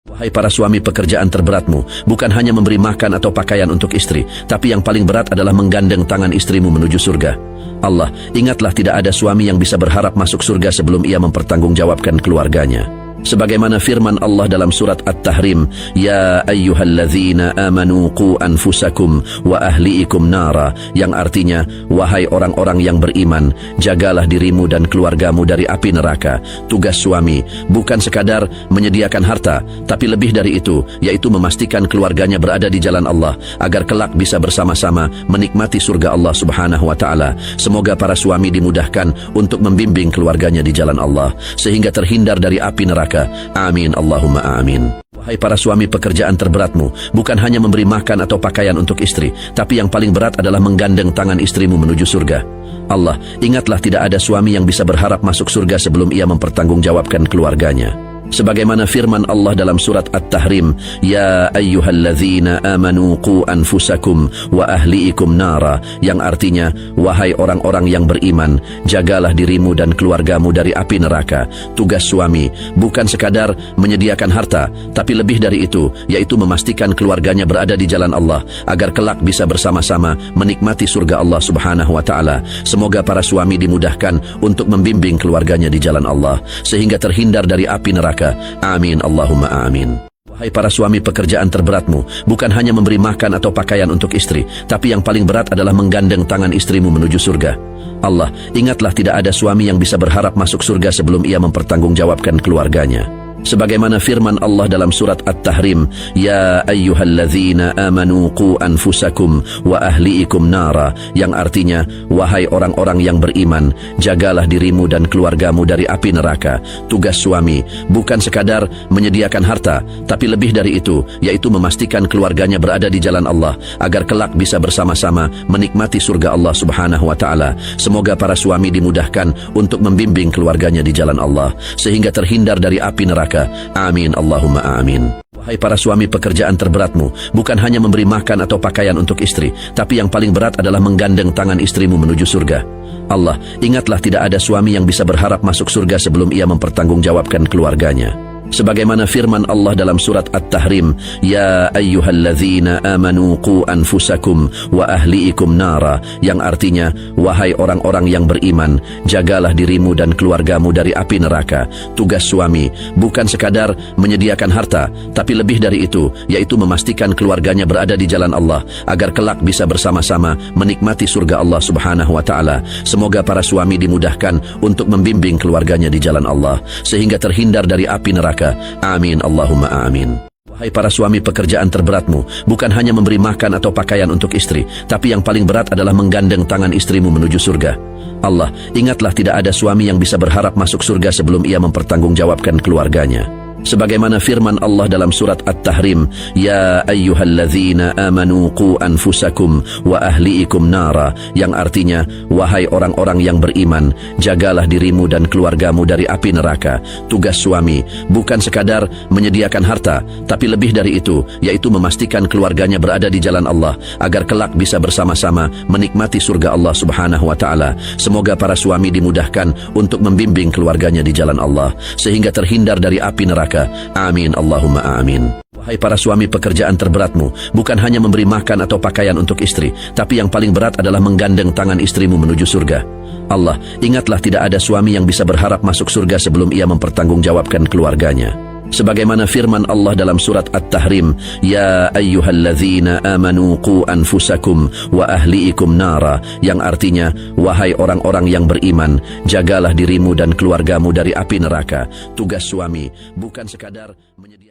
Wahai para suami, pekerjaan terberatmu bukan hanya memberi makan atau pakaian untuk istri, tapi yang paling berat adalah menggandeng tangan istrimu menuju surga. Allah, ingatlah tidak ada suami yang bisa berharap masuk surga sebelum ia mempertanggungjawabkan keluarganya. Sebagaimana firman Allah dalam surat At-Tahrim, Ya ayyuhalladzina amanu qu anfusakum wa ahliikum nara, yang artinya, wahai orang-orang yang beriman, jagalah dirimu dan keluargamu dari api neraka. Tugas suami bukan sekadar menyediakan harta, tapi lebih dari itu, yaitu memastikan keluarganya berada di jalan Allah, agar kelak bisa bersama-sama menikmati surga Allah Subhanahu wa Ta'ala. Semoga para suami dimudahkan untuk membimbing keluarganya di jalan Allah, sehingga terhindar dari api neraka. Amin, Allahumma amin. Wahai para suami, pekerjaan terberatmu bukan hanya memberi makan atau pakaian untuk istri, tapi yang paling berat adalah menggandeng tangan istrimu menuju surga. Allah, ingatlah tidak ada suami yang bisa berharap masuk surga sebelum ia mempertanggungjawabkan keluarganya. Sebagaimana firman Allah dalam surat At-Tahrim, Ya ayyuhalladzina amanu qu anfusakum wa ahliikum nara, yang artinya, wahai orang-orang yang beriman, jagalah dirimu dan keluargamu dari api neraka. Tugas suami bukan sekadar menyediakan harta, tapi lebih dari itu, yaitu memastikan keluarganya berada di jalan Allah, agar kelak bisa bersama-sama menikmati surga Allah Subhanahu wa Ta'ala. Semoga para suami dimudahkan untuk membimbing keluarganya di jalan Allah, sehingga terhindar dari api neraka. Amin, Allahumma amin. Wahai para suami, pekerjaan terberatmu bukan hanya memberi makan atau pakaian untuk istri, tapi yang paling berat adalah menggandeng tangan istrimu menuju surga. Allah, ingatlah tidak ada suami yang bisa berharap masuk surga sebelum ia mempertanggungjawabkan keluarganya. Sebagaimana firman Allah dalam surat At-Tahrim, Ya ayyuhalladzina amanu qu anfusakum wa ahliikum nara, yang artinya, wahai orang-orang yang beriman, jagalah dirimu dan keluargamu dari api neraka. Tugas suami bukan sekadar menyediakan harta, tapi lebih dari itu, yaitu memastikan keluarganya berada di jalan Allah, agar kelak bisa bersama-sama menikmati surga Allah Subhanahu wa Ta'ala. Semoga para suami dimudahkan untuk membimbing keluarganya di jalan Allah, sehingga terhindar dari api neraka. Amin, Allahumma amin. Wahai para suami, pekerjaan terberatmu bukan hanya memberi makan atau pakaian untuk istri, tapi yang paling berat adalah menggandeng tangan istrimu menuju surga. Allah, ingatlah tidak ada suami yang bisa berharap masuk surga sebelum ia mempertanggungjawabkan keluarganya. Sebagaimana firman Allah dalam surat At-Tahrim, Ya ayyuhalladzina amanu qu anfusakum wa ahliikum nara, yang artinya, wahai orang-orang yang beriman, jagalah dirimu dan keluargamu dari api neraka. Tugas suami bukan sekadar menyediakan harta, tapi lebih dari itu, yaitu memastikan keluarganya berada di jalan Allah, agar kelak bisa bersama-sama menikmati surga Allah Subhanahu wa Ta'ala. Semoga para suami dimudahkan untuk membimbing keluarganya di jalan Allah, sehingga terhindar dari api neraka. Amin, Allahumma amin. Wahai para suami, pekerjaan terberatmu bukan hanya memberi makan atau pakaian untuk istri, tapi yang paling berat adalah menggandeng tangan istrimu menuju surga. Allah, ingatlah tidak ada suami yang bisa berharap masuk surga sebelum ia mempertanggungjawabkan keluarganya. Sebagaimana firman Allah dalam surat At-Tahrim, Ya ayyuhalladzina amanu qu anfusakum wa ahliikum nara, yang artinya, wahai orang-orang yang beriman, jagalah dirimu dan keluargamu dari api neraka. Tugas suami bukan sekadar menyediakan harta, tapi lebih dari itu, yaitu memastikan keluarganya berada di jalan Allah, agar kelak bisa bersama-sama menikmati surga Allah Subhanahu wa Ta'ala. Semoga para suami dimudahkan untuk membimbing keluarganya di jalan Allah, sehingga terhindar dari api neraka. Amin, Allahumma amin. Wahai para suami, pekerjaan terberatmu bukan hanya memberi makan atau pakaian untuk istri, tapi yang paling berat adalah menggandeng tangan istrimu menuju surga. Allah, ingatlah tidak ada suami yang bisa berharap masuk surga sebelum ia mempertanggungjawabkan keluarganya. Sebagaimana firman Allah dalam surat At-Tahrim, Ya ayyuhalladzina amanu qu anfusakum wa ahliikum nara, yang artinya, wahai orang-orang yang beriman, jagalah dirimu dan keluargamu dari api neraka. Tugas suami bukan sekadar menyediakan